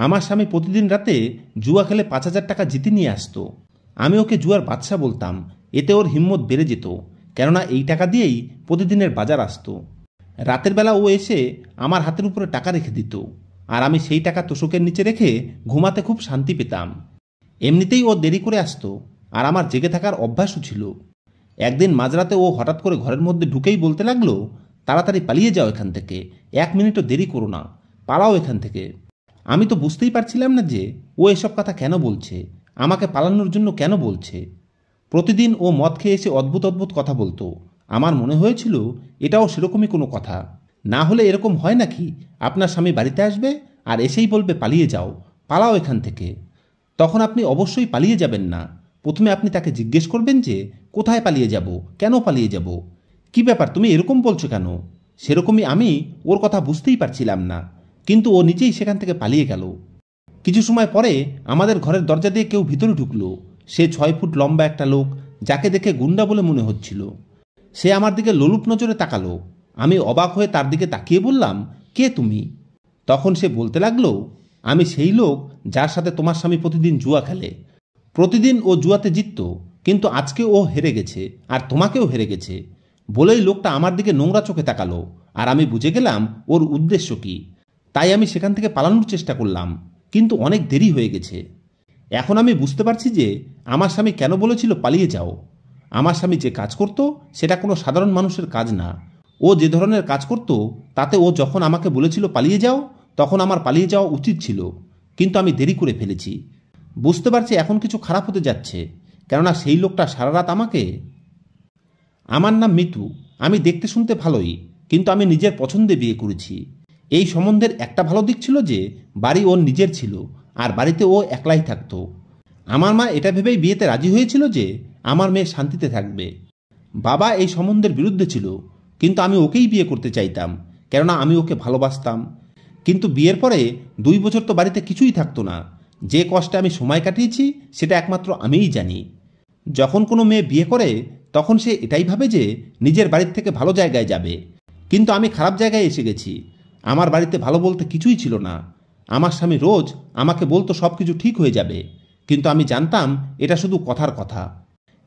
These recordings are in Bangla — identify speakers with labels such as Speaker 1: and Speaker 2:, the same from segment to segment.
Speaker 1: আমার স্বামী প্রতিদিন রাতে জুয়া খেলে 5,000 টাকা জিতে নিয়ে আসতো। আমি ওকে জুয়ার বাদশা বলতাম। এতে ওর হিম্মত বেড়ে যেত, কেননা এই টাকা দিয়েই প্রতিদিনের বাজার আসতো। রাতের বেলা ও এসে আমার হাতের উপরে টাকা রেখে দিত, আর আমি সেই টাকা তোশকের নিচে রেখে ঘুমাতে খুব শান্তি পেতাম। এমনিতেই ও দেরি করে আসতো, আর আমার জেগে থাকার অভ্যাসও ছিল। একদিন মাঝরাতে ও হঠাৎ করে ঘরের মধ্যে ঢুকেই বলতে লাগলো, তাড়াতাড়ি পালিয়ে যাও এখান থেকে, 1 মিনিটও দেরি করো না, পালাও এখান থেকে। আমি তো বুঝতেই পারছিলাম না যে ও এসব কথা কেন বলছে, আমাকে পালানোর জন্য কেন বলছে। প্রতিদিন ও মদ খেয়ে এসে অদ্ভুত অদ্ভুত কথা বলতো। আমার মনে হয়েছিল এটাও সেরকমই কোনো কথা। না হলে এরকম হয় নাকি, আপনার স্বামী বাড়িতে আসবে আর এসেই বলবে পালিয়ে যাও, পালাও এখান থেকে। তখন আপনি অবশ্যই পালিয়ে যাবেন না। প্রথমে আপনি তাকে জিজ্ঞেস করবেন যে কোথায় পালিয়ে যাব, কেন পালিয়ে যাব, কি ব্যাপার তুমি এরকম বলছো কেন। সেরকমই আমি ওর কথা বুঝতেই পারছিলাম না, কিন্তু ও নিজেই সেখান থেকে পালিয়ে গেল। কিছু সময় পরে আমাদের ঘরের দরজা দিয়ে কেউ ভিতরে ঢুকলো। সে 6 ফুট লম্বা একটা লোক, যাকে দেখে গুন্ডা বলে মনে হচ্ছিল। সে আমার দিকে লোলুপ নজরে তাকালো। আমি অবাক হয়ে তার দিকে তাকিয়ে বললাম, কে তুমি? তখন সে বলতে লাগলো, আমি সেই লোক যার সাথে তোমার স্বামী প্রতিদিন জুয়া খেলে। প্রতিদিন ও জুয়াতে জিতত, কিন্তু আজকে ও হেরে গেছে, আর তোমাকেও হেরে গেছে। বলেই লোকটা আমার দিকে নোংরা চোখে তাকালো, আর আমি বুঝে গেলাম ওর উদ্দেশ্য কি। তাই আমি সেখান থেকে পালানোর চেষ্টা করলাম, কিন্তু অনেক দেরি হয়ে গেছে। এখন আমি বুঝতে পারছি যে আমার স্বামী কেন বলেছিল পালিয়ে যাও। আমার স্বামী যে কাজ করত সেটা কোনো সাধারণ মানুষের কাজ না। ও যে ধরনের কাজ করত তাতে ও যখন আমাকে বলেছিল পালিয়ে যাও, তখন আমার পালিয়ে যাওয়া উচিত ছিল, কিন্তু আমি দেরি করে ফেলেছি। বুঝতে পারছি এখন কিছু খারাপ হতে যাচ্ছে, কেননা সেই লোকটা সারা রাত আমাকে। আমার নাম মিতু। আমি দেখতে শুনতে ভালোই, কিন্তু আমি নিজের পছন্দে বিয়ে করেছি। এই সম্বন্ধের একটা ভালো দিক ছিল যে বাড়ি ওর নিজের ছিল, আর বাড়িতে ও একলাই থাকতো। আমার মা এটা ভেবেই বিয়েতে রাজি হয়েছিল যে আমার মেয়ে শান্তিতে থাকবে। বাবা এই সম্বন্ধের বিরুদ্ধে ছিল, কিন্তু আমি ওকেই বিয়ে করতে চাইতাম, কেননা আমি ওকে ভালোবাসতাম। কিন্তু বিয়ের পরে 2 বছর তো বাড়িতে কিছুই থাকতো না। যে কষ্টে আমি সময় কাটিয়েছি সেটা একমাত্র আমিই জানি। যখন কোনো মেয়ে বিয়ে করে তখন সে এটাই ভাবে যে নিজের বাড়ির থেকে ভালো জায়গায় যাবে, কিন্তু আমি খারাপ জায়গায় এসে গেছি। আমার বাড়িতে ভালো বলতে কিছুই ছিল না। আমার স্বামী রোজ আমাকে বলতো সব কিছু ঠিক হয়ে যাবে, কিন্তু আমি জানতাম এটা শুধু কথার কথা।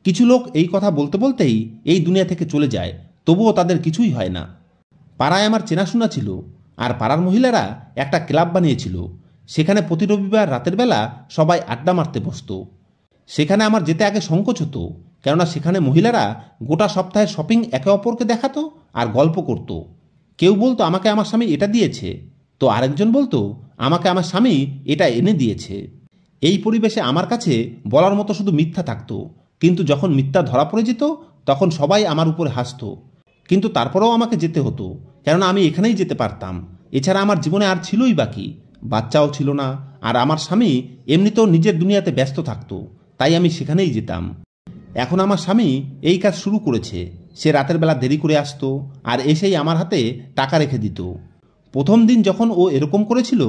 Speaker 1: কিছু লোক এই কথা বলতে বলতেই এই দুনিয়া থেকে চলে যায়, তবুও তাদের কিছুই হয় না। পাড়ায় আমার চেনাশোনা ছিল, আর পাড়ার মহিলারা একটা ক্লাব বানিয়েছিল। সেখানে প্রতি রবিবার রাতের বেলা সবাই আড্ডা মারতে বসত। সেখানে আমার যেতে আগে সংকোচ হতো, কেননা সেখানে মহিলারা গোটা সপ্তাহের শপিং একে অপরকে দেখাতো আর গল্প করত। কেউ বলতো আমাকে আমার স্বামী এটা দিয়েছে, তো আরেকজন বলতো আমাকে আমার স্বামী এটা এনে দিয়েছে। এই পরিবেশে আমার কাছে বলার মতো শুধু মিথ্যা থাকতো, কিন্তু যখন মিথ্যা ধরা পড়ে যেত তখন সবাই আমার উপরে হাসতো। কিন্তু তারপরেও আমাকে যেতে হতো, কেননা আমি এখানেই যেতে পারতাম। এছাড়া আমার জীবনে আর ছিলই বাকি, বাচ্চাও ছিল না, আর আমার স্বামী এমনিতেও নিজের দুনিয়াতে ব্যস্ত থাকতো, তাই আমি সেখানেই যেতাম। এখন আমার স্বামী এই কাজ শুরু করেছে। সে রাতের বেলা দেরি করে আসতো, আর এসেই আমার হাতে টাকা রেখে দিত। প্রথম দিন যখন ও এরকম করেছিল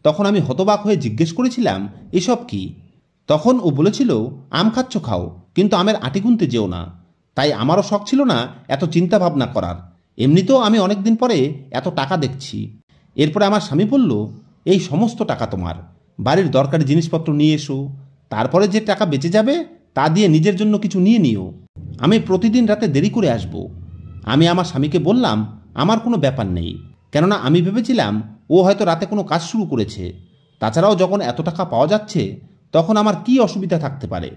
Speaker 1: তখন আমি হতবাক হয়ে জিজ্ঞেস করেছিলাম, এসব কি? তখন ও বলেছিল, আম খাচ্ছ খাও, কিন্তু আমের আটি গুনতে যেও না। তাই আমারও শখ ছিল না এত চিন্তা ভাবনা করার। এমনিতেও আমি অনেক দিন পরে এত টাকা দেখছি। এরপরে আমার স্বামী বলল, এই সমস্ত টাকা তোমার, বাড়ির দরকারি জিনিসপত্র নিয়ে এসো। তারপরে যে টাকা বেঁচে যাবে তা দিয়ে নিজের জন্য কিছু নিয়ে নিও। আমি প্রতিদিন রাতে দেরি করে আসব। আমি আমার স্বামীকে বললাম আমার কোনো ব্যাপার নেই, কেননা আমি ভেবেছিলাম ও হয়তো রাতে কোনো কাজ শুরু করেছে। তাছাড়াও যখন এত টাকা পাওয়া যাচ্ছে তখন আমার কি অসুবিধা থাকতে পারে।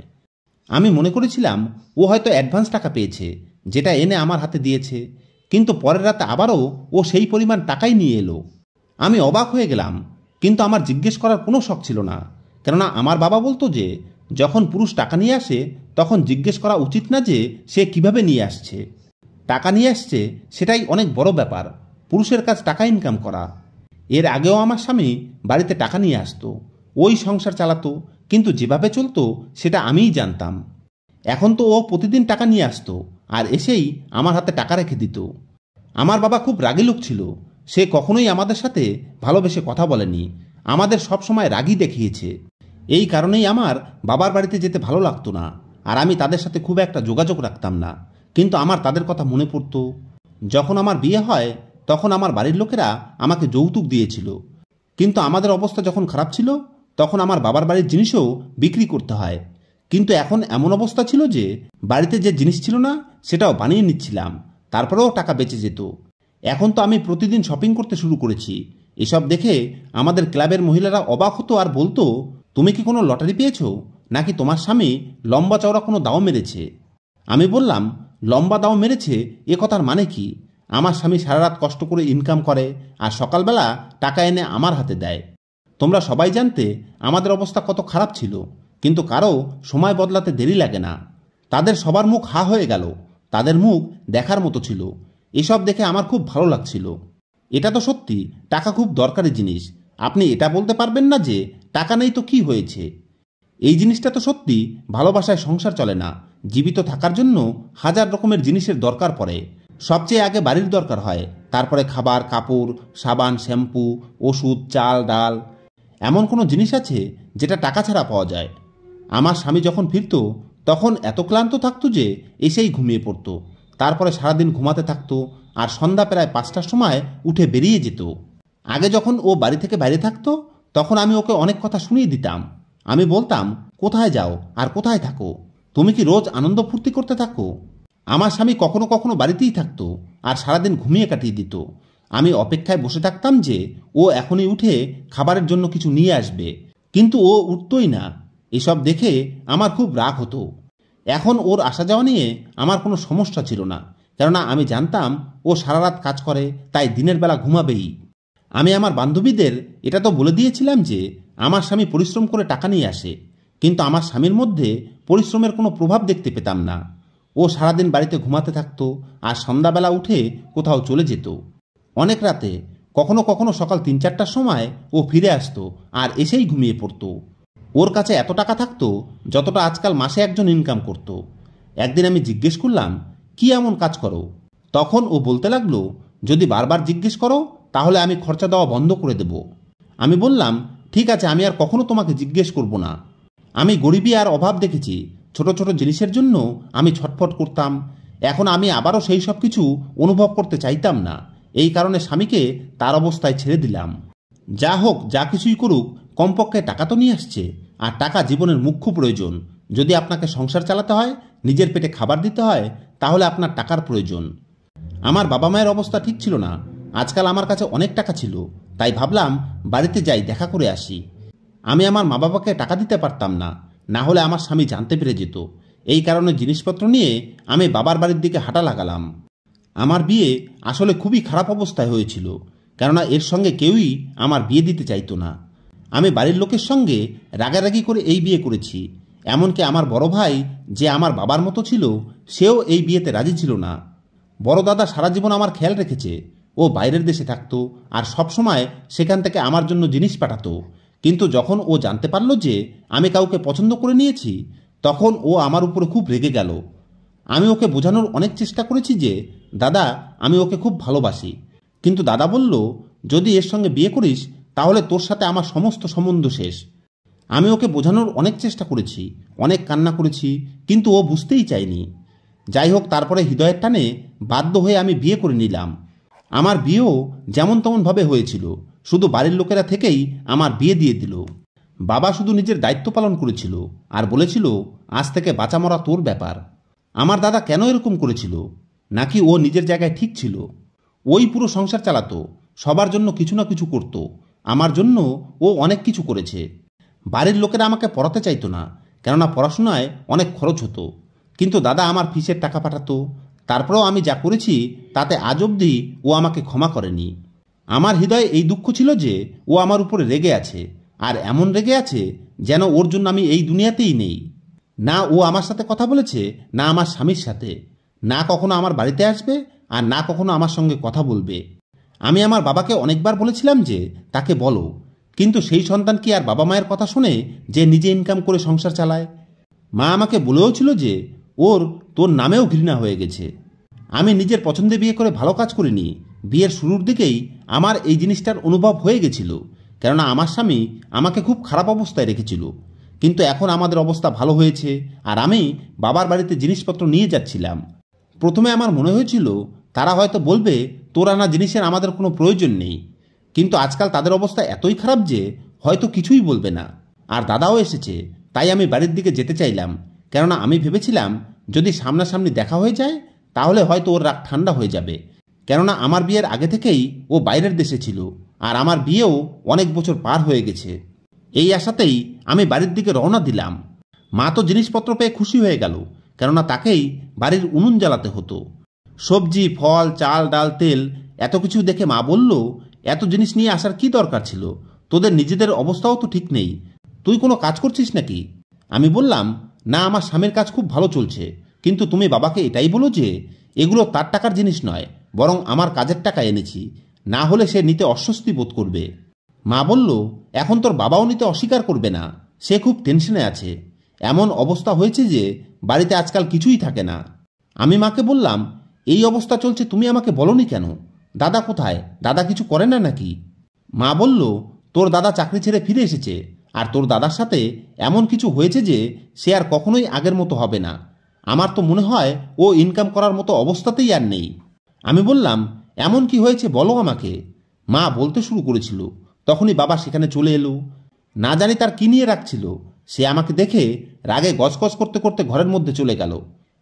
Speaker 1: আমি মনে করেছিলাম ও হয়তো অ্যাডভান্স টাকা পেয়েছে, যেটা এনে আমার হাতে দিয়েছে, কিন্তু পরের রাতে আবারও ও সেই পরিমাণ টাকাই নিয়ে এলো। আমি অবাক হয়ে গেলাম, কিন্তু আমার জিজ্ঞেস করার কোনো শখ ছিল না, কেননা আমার বাবা বলতো যে যখন পুরুষ টাকা নিয়ে আসে তখন জিজ্ঞেস করা উচিত না যে সে কিভাবে নিয়ে আসছে। টাকা নিয়ে আসছে সেটাই অনেক বড় ব্যাপার। পুরুষের কাজ টাকা ইনকাম করা। এর আগেও আমার স্বামী বাড়িতে টাকা নিয়ে আসতো, ওই সংসার চালাতো, কিন্তু যেভাবে চলতো সেটা আমিই জানতাম। এখন তো ও প্রতিদিন টাকা নিয়ে আসতো, আর এসেই আমার হাতে টাকা রেখে দিত। আমার বাবা খুব রাগী লোক ছিল। সে কখনোই আমাদের সাথে ভালোবেসে কথা বলেনি, আমাদের সব সময় রাগই দেখিয়েছে। এই কারণেই আমার বাবার বাড়িতে যেতে ভালো লাগতো না, আর আমি তাদের সাথে খুব একটা যোগাযোগ রাখতাম না। কিন্তু আমার তাদের কথা মনে পড়ত। যখন আমার বিয়ে হয় তখন আমার বাড়ির লোকেরা আমাকে যৌতুক দিয়েছিল, কিন্তু আমাদের অবস্থা যখন খারাপ ছিল তখন আমার বাবার বাড়ির জিনিসও বিক্রি করতে হয়। কিন্তু এখন এমন অবস্থা ছিল যে বাড়িতে যে জিনিস ছিল না সেটাও বানিয়ে নিচ্ছিলাম, তারপরেও টাকা বেঁচে যেত। এখন তো আমি প্রতিদিন শপিং করতে শুরু করেছি। এসব দেখে আমাদের ক্লাবের মহিলারা অবাক হতো আর বলতো, তুমি কি কোনো লটারি পেয়েছো, নাকি তোমার স্বামী লম্বা চওড়া কোনো দাও মেরেছে? আমি বললাম, লম্বা দাও মেরেছে এ কথার মানে কি? আমার স্বামী সারা রাত কষ্ট করে ইনকাম করে আর সকালবেলা টাকা এনে আমার হাতে দেয়। তোমরা সবাই জানতে আমাদের অবস্থা কত খারাপ ছিল, কিন্তু কারো সময় বদলাতে দেরি লাগে না। তাদের সবার মুখ হা হয়ে গেল, তাদের মুখ দেখার মতো ছিল। এসব দেখে আমার খুব ভালো লাগছিল। এটা তো সত্যি টাকা খুব দরকারি জিনিস। আপনি এটা বলতে পারবেন না যে টাকা নেই তো কি হয়েছে। এই জিনিসটা তো সত্যি, ভালোবাসায় সংসার চলে না। জীবিত থাকার জন্য হাজার রকমের জিনিসের দরকার পড়ে। সবচেয়ে আগে বাড়ির দরকার হয়, তারপরে খাবার, কাপড়, সাবান, শ্যাম্পু, ওষুধ, চাল, ডাল। এমন কোনো জিনিস আছে যেটা টাকা ছাড়া পাওয়া যায়? আমার স্বামী যখন ফিরত তখন এত ক্লান্ত থাকতো যে এসেই ঘুমিয়ে পড়ত। তারপরে সারাদিন ঘুমাতে থাকতো আর সন্ধ্যা প্রায় 5টার সময় উঠে বেরিয়ে যেত। আগে যখন ও বাড়ি থেকে বাইরে থাকতো তখন আমি ওকে অনেক কথা শুনিয়ে দিতাম। আমি বলতাম, কোথায় যাও আর কোথায় থাকো? তুমি কি রোজ আনন্দ ফুর্তি করতে থাকো? আমার স্বামী কখনো কখনো বাড়িতেই থাকতো আর সারাদিন ঘুমিয়ে কাটিয়ে দিত। আমি অপেক্ষায় বসে থাকতাম যে ও এখনই উঠে খাবারের জন্য কিছু নিয়ে আসবে, কিন্তু ও উঠতই না। এসব দেখে আমার খুব রাগ হতো। এখন ওর আসা যাওয়া নিয়ে আমার কোনো সমস্যা ছিল না, কেননা আমি জানতাম ও সারা রাত কাজ করে, তাই দিনের বেলা ঘুমাবেই। আমি আমার বান্ধবীদের এটা তো বলে দিয়েছিলাম যে আমার স্বামী পরিশ্রম করে টাকা নিয়ে আসে, কিন্তু আমার স্বামীর মধ্যে পরিশ্রমের কোনো প্রভাব দেখতে পেতাম না। ও সারাদিন বাড়িতে ঘুমাতে থাকতো আর সন্ধ্যাবেলা উঠে কোথাও চলে যেত। অনেক রাতে, কখনো কখনো সকাল 3-4টার সময় ও ফিরে আসতো আর এসেই ঘুমিয়ে পড়তো। ওর কাছে এত টাকা থাকতো যতটা আজকাল মাসে একজন ইনকাম করত। একদিন আমি জিজ্ঞেস করলাম, কি এমন কাজ করো? তখন ও বলতে লাগলো, যদি বারবার জিজ্ঞেস করো তাহলে আমি খরচা দেওয়া বন্ধ করে দেব। আমি বললাম, ঠিক আছে, আমি আর কখনো তোমাকে জিজ্ঞেস করব না। আমি গরিবী আর অভাব দেখেছি, ছোট ছোট জিনিসের জন্য আমি ছটফট করতাম। এখন আমি আবারও সেই সব কিছু অনুভব করতে চাইতাম না। এই কারণে স্বামীকে তার অবস্থায় ছেড়ে দিলাম। যা হোক, যা কিছুই করুক, কমপক্ষে টাকা তো নিয়ে আসছে, আর টাকা জীবনের মুখ্য প্রয়োজন। যদি আপনাকে সংসার চালাতে হয়, নিজের পেটে খাবার দিতে হয়, তাহলে আপনার টাকার প্রয়োজন। আমার বাবা মায়ের অবস্থা ঠিক ছিল না। আজকাল আমার কাছে অনেক টাকা ছিল, তাই ভাবলাম বাড়িতে যাই, দেখা করে আসি। আমি আমার মা বাবাকে টাকা দিতে পারতাম না, না হলে আমার স্বামী জানতে পেরে যেত। এই কারণে জিনিসপত্র নিয়ে আমি বাবার বাড়ির দিকে হাঁটা লাগালাম। আমার বিয়ে আসলে খুবই খারাপ অবস্থায় হয়েছিল, কেননা এর সঙ্গে কেউই আমার বিয়ে দিতে চাইতো না। আমি বাড়ির লোকের সঙ্গে রাগারাগি করে এই বিয়ে করেছি। এমনকি আমার বড় ভাই, যে আমার বাবার মতো ছিল, সেও এই বিয়েতে রাজি ছিল না। বড় দাদা সারা জীবন আমার খেয়াল রেখেছে। ও বাইরের দেশে থাকতো আর সবসময় সেখান থেকে আমার জন্য জিনিস পাঠাতো। কিন্তু যখন ও জানতে পারল যে আমি কাউকে পছন্দ করে নিয়েছি, তখন ও আমার উপরে খুব রেগে গেল। আমি ওকে বোঝানোর অনেক চেষ্টা করেছি যে দাদা, আমি ওকে খুব ভালোবাসি। কিন্তু দাদা বলল, যদি এর সঙ্গে বিয়ে করিস তাহলে তোর সাথে আমার সমস্ত সম্বন্ধ শেষ। আমি ওকে বোঝানোর অনেক চেষ্টা করেছি, অনেক কান্না করেছি, কিন্তু ও বুঝতেই চায়নি। যাই হোক, তারপরে হৃদয়ের টানে বাধ্য হয়ে আমি বিয়ে করে নিলাম। আমার বিয়েও যেমন তেমনভাবে হয়েছিল, শুধু বাড়ির লোকেরা থেকেই আমার বিয়ে দিয়ে দিল। বাবা শুধু নিজের দায়িত্ব পালন করেছিল আর বলেছিল, আজ থেকে বাঁচা মরা তোর ব্যাপার। আমার দাদা কেন এরকম করেছিল? নাকি ও নিজের জায়গায় ঠিক ছিল? ওই পুরো সংসার চালাতো, সবার জন্য কিছু না কিছু করত। আমার জন্য ও অনেক কিছু করেছে। বাড়ির লোকেরা আমাকে পড়াতে চাইতো না, কেননা পড়াশোনায় অনেক খরচ হতো। কিন্তু দাদা আমার ফিসের টাকা পাঠাতো। তারপরেও আমি যা করেছি তাতে আজ অবধি ও আমাকে ক্ষমা করেনি। আমার হৃদয়ে এই দুঃখ ছিল যে ও আমার উপরে রেগে আছে, আর এমন রেগে আছে যেন ওর জন্য আমি এই দুনিয়াতেই নেই। না ও আমার সাথে কথা বলেছে, না আমার স্বামীর সাথে, না কখনো আমার বাড়িতে আসবে, আর না কখনো আমার সঙ্গে কথা বলবে। আমি আমার বাবাকে অনেকবার বলেছিলাম যে তাকে বলো, কিন্তু সেই সন্তান কি আর বাবা মায়ের কথা শুনে যে নিজে ইনকাম করে সংসার চালায়? মা আমাকে বলেও ছিল যে ওর তোর নামেও ঘৃণা হয়ে গেছে। আমি নিজের পছন্দে বিয়ে করে ভালো কাজ করিনি। বিয়ের শুরুর দিকেই আমার এই জিনিসটার অনুভব হয়ে গেছিল, কেননা আমার স্বামী আমাকে খুব খারাপ অবস্থায় রেখেছিল। কিন্তু এখন আমাদের অবস্থা ভালো হয়েছে আর আমি বাবার বাড়িতে জিনিসপত্র নিয়ে যাচ্ছিলাম। প্রথমে আমার মনে হয়েছিল তারা হয়তো বলবে, তোর আনা জিনিসের আমাদের কোনো প্রয়োজন নেই। কিন্তু আজকাল তাদের অবস্থা এতই খারাপ যে হয়তো কিছুই বলবে না। আর দাদাও এসেছে, তাই আমি বাড়ির দিকে যেতে চাইলাম, কেননা আমি ভেবেছিলাম যদি সামনাসামনি দেখা হয়ে যায় তাহলে হয়তো ওর রাগ ঠান্ডা হয়ে যাবে, কেননা আমার বিয়ের আগে থেকেই ও বাইরের দেশে ছিল আর আমার বিয়েও অনেক বছর পার হয়ে গেছে। এই আশাতেই আমি বাড়ির দিকে রওনা দিলাম। মা তো জিনিসপত্র পেয়ে খুশি হয়ে গেল, কেননা তাকেই বাড়ির উনুন জ্বালাতে হতো। সবজি, ফল, চাল, ডাল, তেল এত কিছু দেখে মা বলল, এত জিনিস নিয়ে আসার কি দরকার ছিল? তোদের নিজেদের অবস্থাও তো ঠিক নেই, তুই কোনো কাজ করছিস নাকি? আমি বললাম, না, আমার স্বামীর কাজ খুব ভালো চলছে, কিন্তু তুমি বাবাকে এটাই বলো যে এগুলো তার টাকার জিনিস নয়, বরং আমার কাজের টাকা এনেছি, না হলে সে নিতে অস্বস্তি বোধ করবে। মা বলল, এখন তোর বাবাও নিতে অস্বীকার করবে না, সে খুব টেনশনে আছে। এমন অবস্থা হয়েছে যে বাড়িতে আজকাল কিছুই থাকে না। আমি মাকে বললাম, এই অবস্থা চলছে, তুমি আমাকে বলনি কেন? দাদা কোথায়? দাদা কিছু করে না নাকি? মা বলল, তোর দাদা চাকরি ছেড়ে ফিরে এসেছে, আর তোর দাদার সাথে এমন কিছু হয়েছে যে সে আর কখনোই আগের মতো হবে না। আমার তো মনে হয় ও ইনকাম করার মতো অবস্থাতেই আর নেই। আমি বললাম, এমন কি হয়েছে বলো আমাকে। মা বলতে শুরু করেছিল, তখনই বাবা সেখানে চলে এলো। না জানি তার কি নিয়ে রাখছিল, সে আমাকে দেখে রাগে গজগজ করতে করতে ঘরের মধ্যে চলে গেল।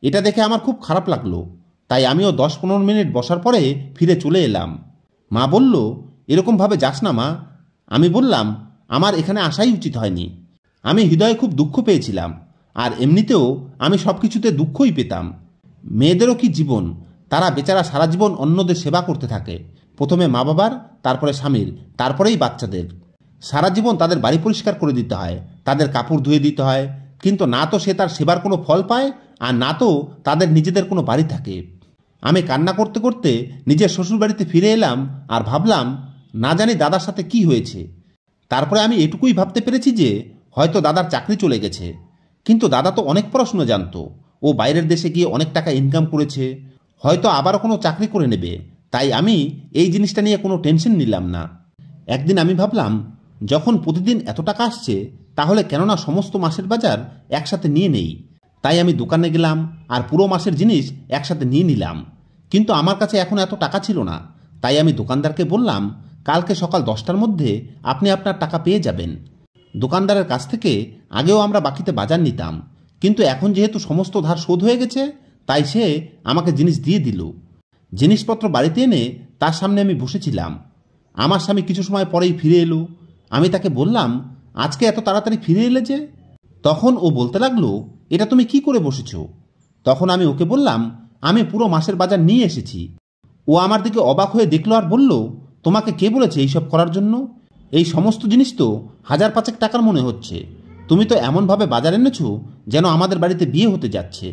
Speaker 1: এটা দেখে আমার খুব খারাপ লাগলো, তাই আমিও 10-15 মিনিট বসার পরে ফিরে চলে এলাম। মা বলল, এরকমভাবে যাস না মা। আমি বললাম, আমার এখানে আসাই উচিত হয়নি। আমি হৃদয়ে খুব দুঃখ পেয়েছিলাম, আর এমনিতেও আমি সব কিছুতে দুঃখই পেতাম। মেয়েদেরও কি জীবন, তারা বেচারা সারা জীবন অন্যদের সেবা করতে থাকে, প্রথমে মা বাবার, তারপরে স্বামীর, তারপরেই বাচ্চাদের। সারা জীবন তাদের বাড়ি পরিষ্কার করে দিতে হয়, তাদের কাপড় ধুয়ে দিতে হয়, কিন্তু না তো সে তার সেবার কোনো ফল পায়, আর না তো তাদের নিজেদের কোনো বাড়ি থাকে। আমি কান্না করতে করতে নিজের শ্বশুরবাড়িতে ফিরে এলাম আর ভাবলাম, না জানি দাদার সাথে কি হয়েছে। তারপরে আমি এটুকুই ভাবতে পেরেছি যে হয়তো দাদার চাকরি চলে গেছে। কিন্তু দাদা তো অনেক পড়াশুনো জানতো, ও বাইরের দেশে গিয়ে অনেক টাকা ইনকাম করেছে, হয়তো আবারও কোনো চাকরি করে নেবে। তাই আমি এই জিনিসটা নিয়ে কোনো টেনশন নিলাম না। একদিন আমি ভাবলাম, যখন প্রতিদিন এত টাকা আসছে, তাহলে কেননা সমস্ত মাসের বাজার একসাথে নিয়ে নেই। তাই আমি দোকানে গেলাম আর পুরো মাসের জিনিস একসাথে নিয়ে নিলাম। কিন্তু আমার কাছে এখন এত টাকা ছিল না, তাই আমি দোকানদারকে বললাম, কালকে সকাল 10টার মধ্যে আপনি আপনার টাকা পেয়ে যাবেন। দোকানদারের কাছ থেকে আগেও আমরা বাকিতে বাজার নিতাম, কিন্তু এখন যেহেতু সমস্ত ধার শোধ হয়ে গেছে, তাই সে আমাকে জিনিস দিয়ে দিল। জিনিসপত্র বাড়িতে এনে তার সামনে আমি বসেছিলাম। আমার স্বামী কিছু সময় পরেই ফিরে এলো। আমি তাকে বললাম, আজকে এত তাড়াতাড়ি ফিরে এলে যে? তখন ও বলতে লাগলো, এটা তুমি কি করে বসেছ? তখন আমি ওকে বললাম, আমি পুরো মাসের বাজার নিয়ে এসেছি। ও আমার দিকে অবাক হয়ে দেখলো আর বলল, তোমাকে কে বলেছে এইসব করার জন্য? এই সমস্ত জিনিস তো 1000-5 টাকার মনে হচ্ছে। তুমি তো এমনভাবে বাজার এনেছো যেন আমাদের বাড়িতে বিয়ে হতে যাচ্ছে।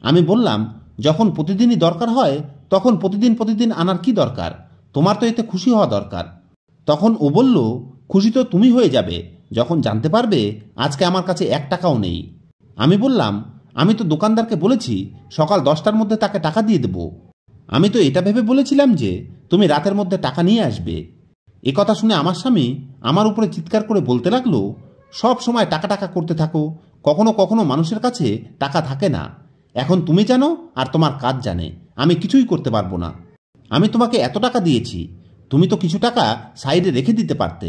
Speaker 1: আমি বললাম, যখন প্রতিদিনই দরকার হয় তখন প্রতিদিন প্রতিদিন আনার কি দরকার? তোমার তো এতে খুশি হওয়া দরকার। তখন ও বলল, খুশি তো তুমি হয়ে যাবে যখন জানতে পারবে আজকে আমার কাছে 1 টাকাও নেই। আমি বললাম, আমি তো দোকানদারকে বলেছি সকাল 10টার মধ্যে তাকে টাকা দিয়ে দেব। আমি তো এটা ভেবে বলেছিলাম যে তুমি রাতের মধ্যে টাকা নিয়ে আসবে। এ কথা শুনে আমার স্বামী আমার উপরে চিৎকার করে বলতে লাগলো, সব সময় টাকা টাকা করতে থাকো, কখনো কখনো মানুষের কাছে টাকা থাকে না। এখন তুমি জানো আর তোমার কাজ জানে, আমি কিছুই করতে পারবো না। আমি তোমাকে এত টাকা দিয়েছি, তুমি তো কিছু টাকা সাইডে রেখে দিতে পারতে।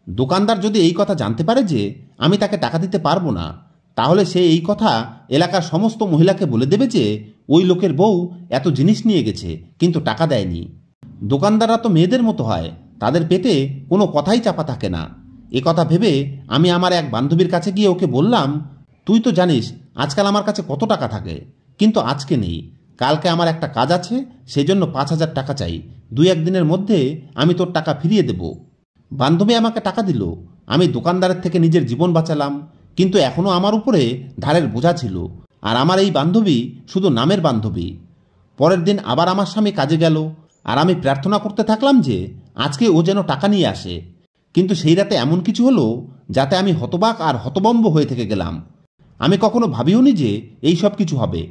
Speaker 1: দোকানদার যদি এই কথা জানতে পারে যে আমি তাকে টাকা দিতে পারবো না, তাহলে সে এই কথা এলাকার সমস্ত মহিলাকে বলে দেবে যে ওই লোকের বউ এত জিনিস নিয়ে গেছে কিন্তু টাকা দেয়নি। দোকানদাররা তো মেয়েদের মতো হয়, তাদের পেটে কোনো কথাই চাপা থাকে না। এ কথা ভেবে আমি আমার এক বান্ধবীর কাছে গিয়ে ওকে বললাম, তুই তো জানিস আজকাল আমার কাছে কত টাকা থাকে, কিন্তু আজকে নেই। কালকে আমার একটা কাজ আছে, সেজন্য 5000 টাকা চাই। 2-1 দিনের মধ্যে আমি তোর টাকা ফিরিয়ে দেব। বান্ধবী আমাকে টাকা দিল, আমি দোকানদারের থেকে নিজের জীবন বাঁচালাম, কিন্তু এখনও আমার উপরে ধারের বোঝা ছিল। আর আমার এই বান্ধবী শুধু নামের বান্ধবী। পরের দিন আবার আমার স্বামী কাজে গেল, আর আমি প্রার্থনা করতে থাকলাম যে আজকে ও যেন টাকা নিয়ে আসে। কিন্তু সেই রাতে এমন কিছু হলো যাতে আমি হতবাক আর হতবম্ব হয়ে থেকে গেলাম। আমি কখনো ভাবিওনি যে এই সব কিছু হবে।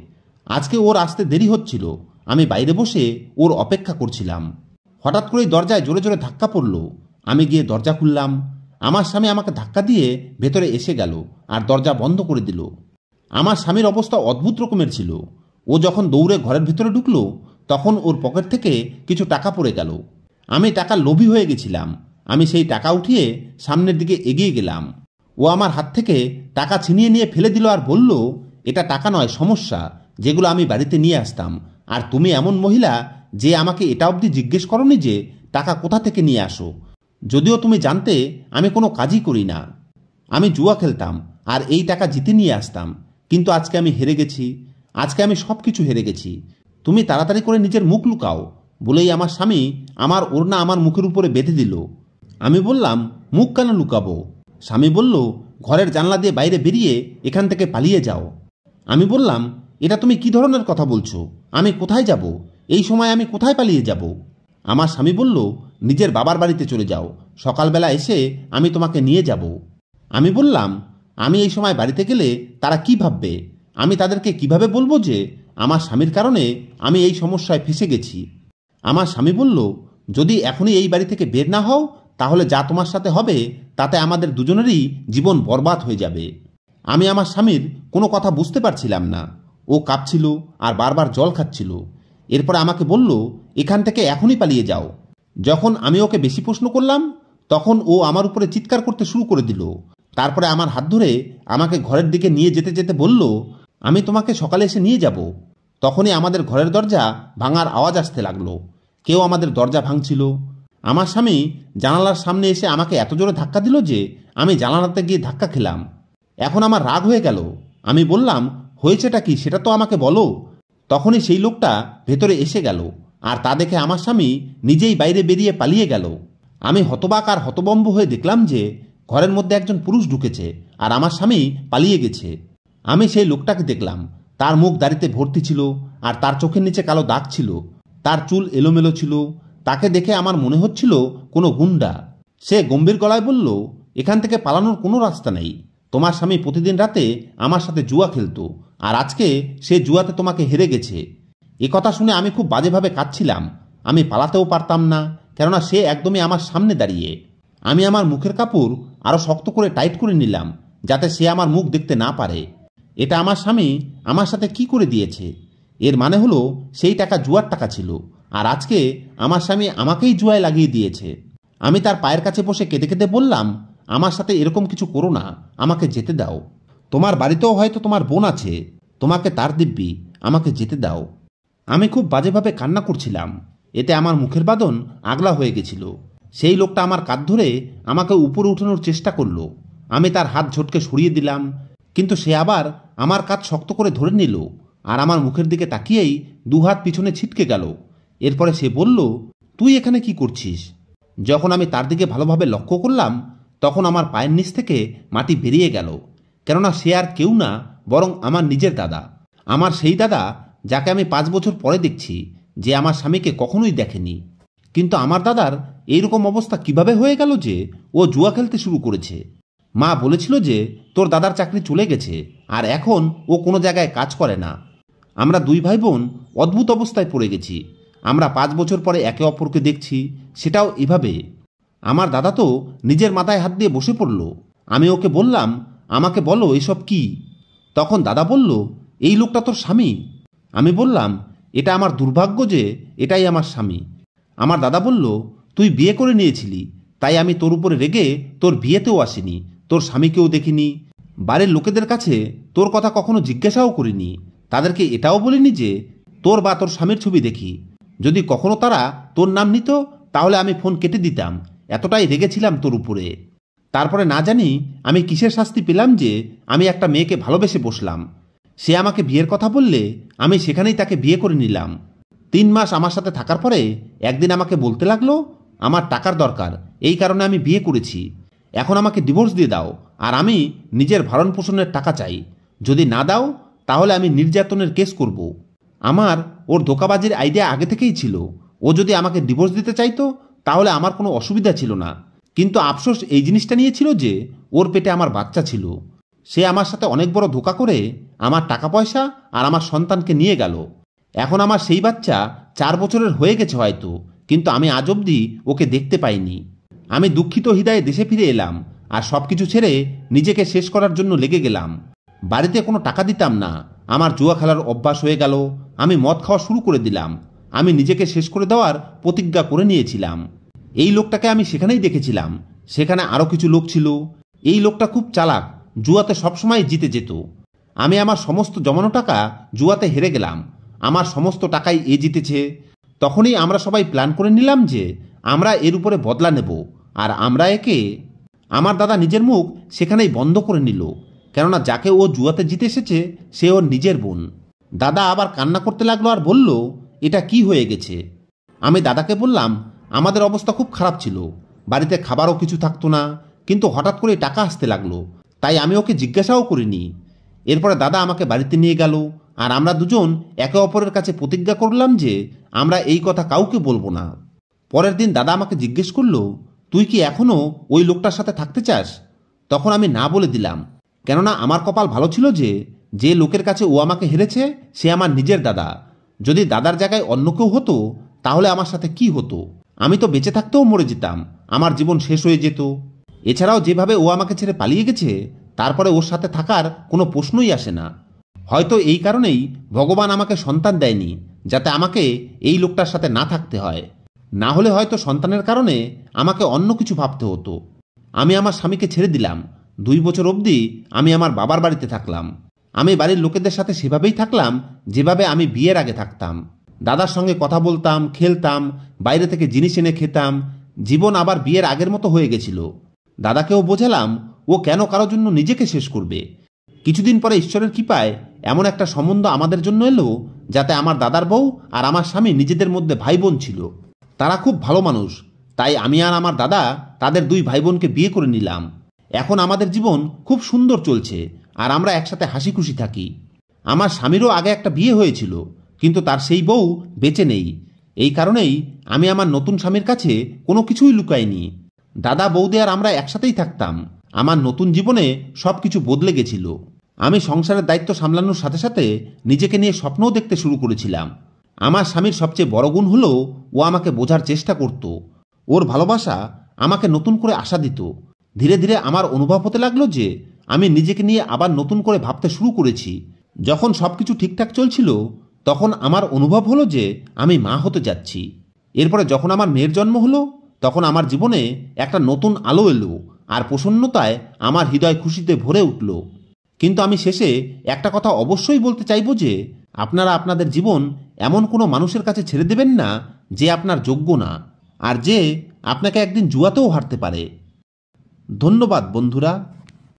Speaker 1: আজকে ওর আসতে দেরি হচ্ছিল, আমি বাইরে বসে ওর অপেক্ষা করছিলাম। হঠাৎ করেই দরজায় জোরে জোরে ধাক্কা পড়ল। আমি গিয়ে দরজা খুললাম। আমার স্বামী আমাকে ধাক্কা দিয়ে ভেতরে এসে গেল আর দরজা বন্ধ করে দিল। আমার স্বামীর অবস্থা অদ্ভুত রকমের ছিল। ও যখন দৌড়ে ঘরের ভিতরে ঢুকলো তখন ওর পকেট থেকে কিছু টাকা পড়ে গেল। আমি টাকার লোভী হয়ে গেছিলাম। আমি সেই টাকা উঠিয়ে সামনের দিকে এগিয়ে গেলাম। ও আমার হাত থেকে টাকা ছিনিয়ে নিয়ে ফেলে দিল আর বলল, এটা টাকা নয়, সমস্যা, যেগুলো আমি বাড়িতে নিয়ে আসতাম। আর তুমি এমন মহিলা যে আমাকে এটা অবধি জিজ্ঞেস করনি যে টাকা কোথা থেকে নিয়ে আসো, যদিও তুমি জানতে আমি কোনো কাজই করি না। আমি জুয়া খেলতাম আর এই টাকা জিতে নিয়ে আসতাম, কিন্তু আজকে আমি হেরে গেছি। আজকে আমি সব কিছু হেরে গেছি। তুমি তাড়াতাড়ি করে নিজের মুখ লুকাও, বলেই আমার স্বামী আমার ওড়না আমার মুখের উপরে বেঁধে দিল। আমি বললাম, মুখ কেন লুকাবো? স্বামী বলল, ঘরের জানলা দিয়ে বাইরে বেরিয়ে এখান থেকে পালিয়ে যাও। আমি বললাম, এটা তুমি কি ধরনের কথা বলছো? আমি কোথায় যাব? এই সময় আমি কোথায় পালিয়ে যাব? আমার স্বামী বলল, নিজের বাবার বাড়িতে চলে যাও, সকালবেলা এসে আমি তোমাকে নিয়ে যাব। আমি বললাম, আমি এই সময় বাড়িতে গেলে তারা কি ভাববে? আমি তাদেরকে কিভাবে বলবো যে আমার স্বামীর কারণে আমি এই সমস্যায় ফেসে গেছি? আমার স্বামী বলল, যদি এখনই এই বাড়ি থেকে বের না হও, তাহলে যা তোমার সাথে হবে তাতে আমাদের দুজনেরই জীবন বরবাদ হয়ে যাবে। আমি আমার স্বামীর কোনো কথা বুঝতে পারছিলাম না। ও কাঁপছিল আর বারবার জল খাচ্ছিল। এরপরে আমাকে বলল, এখান থেকে এখনই পালিয়ে যাও। যখন আমি ওকে বেশি প্রশ্ন করলাম, তখন ও আমার উপরে চিৎকার করতে শুরু করে দিল। তারপরে আমার হাত ধরে আমাকে ঘরের দিকে নিয়ে যেতে যেতে বলল, আমি তোমাকে সকালে এসে নিয়ে যাব। তখনই আমাদের ঘরের দরজা ভাঙার আওয়াজ আসতে লাগলো। কেউ আমাদের দরজা ভাঙছিল। আমার স্বামী জানালার সামনে এসে আমাকে এত জোরে ধাক্কা দিল যে আমি জানালাতে গিয়ে ধাক্কা খেলাম। এখন আমার রাগ হয়ে গেল। আমি বললাম, হয়েছেটা কি সেটা তো আমাকে বলো। তখনই সেই লোকটা ভেতরে এসে গেল, আর তা দেখে আমার স্বামী নিজেই বাইরে বেরিয়ে পালিয়ে গেল। আমি হতবাক আর হতবম্ব হয়ে দেখলাম যে ঘরের মধ্যে একজন পুরুষ ঢুকেছে আর আমার স্বামী পালিয়ে গেছে। আমি সেই লোকটাকে দেখলাম। তার মুখ দাড়িতে ভর্তি ছিল আর তার চোখের নিচে কালো দাগ ছিল। তার চুল এলোমেলো ছিল। তাকে দেখে আমার মনে হচ্ছিল কোনো গুন্ডা। সে গম্ভীর গলায় বলল, এখান থেকে পালানোর কোনো রাস্তা নেই। তোমার স্বামী প্রতিদিন রাতে আমার সাথে জুয়া খেলতো, আর আজকে সে জুয়াতে তোমাকে হেরে গেছে। এ কথা শুনে আমি খুব বাজেভাবে কাঁদছিলাম। আমি পালাতেও পারতাম না, কেননা সে একদমই আমার সামনে দাঁড়িয়ে। আমি আমার মুখের কাপড় আরও শক্ত করে টাইট করে নিলাম, যাতে সে আমার মুখ দেখতে না পারে। এটা আমার স্বামী আমার সাথে কি করে দিয়েছে? এর মানে হলো সেই টাকা জুয়ার টাকা ছিল, আর আজকে আমার স্বামী আমাকেই জুয়ায় লাগিয়ে দিয়েছে। আমি তার পায়ের কাছে বসে কেঁদে কেঁদে বললাম, আমার সাথে এরকম কিছু করো না, আমাকে যেতে দাও। তোমার বাড়িতেও হয়তো তোমার বোন আছে, তোমাকে তার দিব্যি, আমাকে যেতে দাও। আমি খুব বাজেভাবে কান্না করছিলাম। এতে আমার মুখের বাঁধন আগলা হয়ে গেছিল। সেই লোকটা আমার কাঁধ ধরে আমাকে উপরে উঠানোর চেষ্টা করলো। আমি তার হাত ঝটকে সরিয়ে দিলাম, কিন্তু সে আবার আমার কাঁধ শক্ত করে ধরে নিল আর আমার মুখের দিকে তাকিয়েই দুহাত পিছনে ছিটকে গেল। এরপরে সে বলল, তুই এখানে কি করছিস? যখন আমি তার দিকে ভালোভাবে লক্ষ্য করলাম, তখন আমার পায়ের নিচ থেকে মাটি বেরিয়ে গেল, কেননা সে আর কেউ না, বরং আমার নিজের দাদা। আমার সেই দাদা, যাকে আমি 5 বছর পরে দেখছি, যে আমার স্বামীকে কখনোই দেখেনি। কিন্তু আমার দাদার এইরকম অবস্থা কিভাবে হয়ে গেল যে ও জুয়া খেলতে শুরু করেছে? মা বলেছিল যে তোর দাদার চাকরি চলে গেছে আর এখন ও কোনো জায়গায় কাজ করে না। আমরা 2 ভাই বোন অদ্ভুত অবস্থায় পড়ে গেছি। আমরা 5 বছর পরে একে অপরকে দেখছি, সেটাও এভাবে। আমার দাদা তো নিজের মাথায় হাত দিয়ে বসে পড়ল। আমি ওকে বললাম, আমাকে বলো এসব কি? তখন দাদা বলল, এই লোকটা তোর স্বামী। আমি বললাম, এটা আমার দুর্ভাগ্য যে এটাই আমার স্বামী। আমার দাদা বলল, তুই বিয়ে করে নিয়েছিলি, তাই আমি তোর উপরে রেগে তোর বিয়েতেও আসিনি, তোর স্বামীকেও দেখিনি, বাড়ির লোকেদের কাছে তোর কথা কখনো জিজ্ঞাসাও করিনি, তাদেরকে এটাও বলিনি যে তোর বা তোর স্বামীর ছবি দেখি। যদি কখনো তারা তোর নাম নিত, তাহলে আমি ফোন কেটে দিতাম, এতটাই রেগেছিলাম তোর উপরে। তারপরে না জানি আমি কিসের শাস্তি পেলাম যে আমি একটা মেয়েকে ভালোবেসে বসলাম। সে আমাকে বিয়ের কথা বললে আমি সেখানেই তাকে বিয়ে করে নিলাম। 3 মাস আমার সাথে থাকার পরে একদিন আমাকে বলতে লাগলো, আমার টাকার দরকার, এই কারণে আমি বিয়ে করেছি, এখন আমাকে ডিভোর্স দিয়ে দাও, আর আমি নিজের ভরণ পোষণের টাকা চাই। যদি না দাও, তাহলে আমি নির্যাতনের কেস করব। আমার ওর ধোঁকাবাজির আইডিয়া আগে থেকেই ছিল। ও যদি আমাকে ডিভোর্স দিতে চাইতো, তাহলে আমার কোনো অসুবিধা ছিল না। কিন্তু আফসোস এই জিনিসটা নিয়ে ছিল যে ওর পেটে আমার বাচ্চা ছিল। সে আমার সাথে অনেক বড় ধোঁকা করে আমার টাকা পয়সা আর আমার সন্তানকে নিয়ে গেল। এখন আমার সেই বাচ্চা 4 বছরের হয়ে গেছে হয়তো, কিন্তু আমি আজ অবধি ওকে দেখতে পাইনি। আমি দুঃখিত হৃদয়ে দেশে ফিরে এলাম আর সব কিছু ছেড়ে নিজেকে শেষ করার জন্য লেগে গেলাম। বাড়িতে কোনো টাকা দিতাম না। আমার জুয়া খেলার অভ্যাস হয়ে গেল। আমি মদ খাওয়া শুরু করে দিলাম। আমি নিজেকে শেষ করে দেওয়ার প্রতিজ্ঞা করে নিয়েছিলাম। এই লোকটাকে আমি সেখানেই দেখেছিলাম। সেখানে আরও কিছু লোক ছিল। এই লোকটা খুব চালাক, জুয়াতে সবসময় জিতে যেত। আমি আমার সমস্ত জমানো টাকা জুয়াতে হেরে গেলাম। আমার সমস্ত টাকাই এ জিতেছে। তখনই আমরা সবাই প্ল্যান করে নিলাম যে আমরা এর উপরে বদলা নেব, আর আমরা একে। আমার দাদা নিজের মুখ সেখানেই বন্ধ করে নিল, কেননা যাকে ও জুয়াতে জিতে এসেছে সে ওর নিজের বোন। দাদা আবার কান্না করতে লাগলো আর বলল, এটা কি হয়ে গেছে? আমি দাদাকে বললাম, আমাদের অবস্থা খুব খারাপ ছিল, বাড়িতে খাবারও কিছু থাকতো না, কিন্তু হঠাৎ করে টাকা আসতে লাগলো, তাই আমি ওকে জিজ্ঞাসাও করিনি। এরপরে দাদা আমাকে বাড়িতে নিয়ে গেল, আর আমরা দুজন একে অপরের কাছে প্রতিজ্ঞা করলাম যে আমরা এই কথা কাউকে বলবো না। পরের দিন দাদা আমাকে জিজ্ঞেস করলো, তুই কি এখনও ওই লোকটার সাথে থাকতে চাস? তখন আমি না বলে দিলাম, কেননা আমার কপাল ভালো ছিল যে যে লোকের কাছে ও আমাকে হেরেছে সে আমার নিজের দাদা। যদি দাদার জায়গায় অন্য কেউ হতো তাহলে আমার সাথে কি হতো? আমি তো বেঁচে থাকতেও মরে যেতাম, আমার জীবন শেষ হয়ে যেত। এছাড়াও যেভাবে ও আমাকে ছেড়ে পালিয়ে গেছে, তারপরে ওর সাথে থাকার কোনো প্রশ্নই আসে না। হয়তো এই কারণেই ভগবান আমাকে সন্তান দেয়নি, যাতে আমাকে এই লোকটার সাথে না থাকতে হয়। না হলে হয়তো সন্তানের কারণে আমাকে অন্য কিছু ভাবতে হতো। আমি আমার স্বামীকে ছেড়ে দিলাম। 2 বছর অবধি আমি আমার বাবার বাড়িতে থাকলাম। আমি বাড়ির লোকেদের সাথে সেভাবেই থাকলাম যেভাবে আমি বিয়ের আগে থাকতাম। দাদার সঙ্গে কথা বলতাম, খেলতাম, বাইরে থেকে জিনিস এনে খেতাম। জীবন আবার বিয়ের আগের মতো হয়ে গেছিল। দাদাকেও বোঝালাম ও কেন কারোর জন্য নিজেকে শেষ করবে। কিছুদিন পরে ঈশ্বরের কৃপায় এমন একটা সম্বন্ধ আমাদের জন্য এলো, যাতে আমার দাদার বউ আর আমার স্বামী নিজেদের মধ্যে ভাই বোন ছিল। তারা খুব ভালো মানুষ, তাই আমি আর আমার দাদা তাদের 2 ভাই বোনকে বিয়ে করে নিলাম। এখন আমাদের জীবন খুব সুন্দর চলছে, আর আমরা একসাথে হাসি খুশি থাকি। আমার স্বামীরও আগে একটা বিয়ে হয়েছিল, কিন্তু তার সেই বউ বেঁচে নেই। এই কারণেই আমি আমার নতুন স্বামীর কাছে কোনো কিছুই লুকাইনি। দাদা বৌদি আর আমরা একসাথেই থাকতাম। আমার নতুন জীবনে সব কিছু বদলে গেছিল। আমি সংসারের দায়িত্ব সামলানোর সাথে সাথে নিজেকে নিয়ে স্বপ্নও দেখতে শুরু করেছিলাম। আমার স্বামীর সবচেয়ে বড় গুণ হলো ও আমাকে বোঝার চেষ্টা করত। ওর ভালোবাসা আমাকে নতুন করে আশা দিত। ধীরে ধীরে আমার অনুভব হতে লাগলো যে আমি নিজেকে নিয়ে আবার নতুন করে ভাবতে শুরু করেছি। যখন সবকিছু ঠিকঠাক চলছিল, তখন আমার অনুভব হলো যে আমি মা হতে যাচ্ছি। এরপরে যখন আমার মেয়ের জন্ম হলো, তখন আমার জীবনে একটা নতুন আলো এলো, আর প্রসন্নতায় আমার হৃদয় খুশিতে ভরে উঠল। কিন্তু আমি শেষে একটা কথা অবশ্যই বলতে চাইব যে আপনারা আপনাদের জীবন এমন কোনো মানুষের কাছে ছেড়ে দেবেন না যে আপনার যোগ্য না, আর যে আপনাকে একদিন জুয়াতেও হারতে পারে। ধন্যবাদ বন্ধুরা।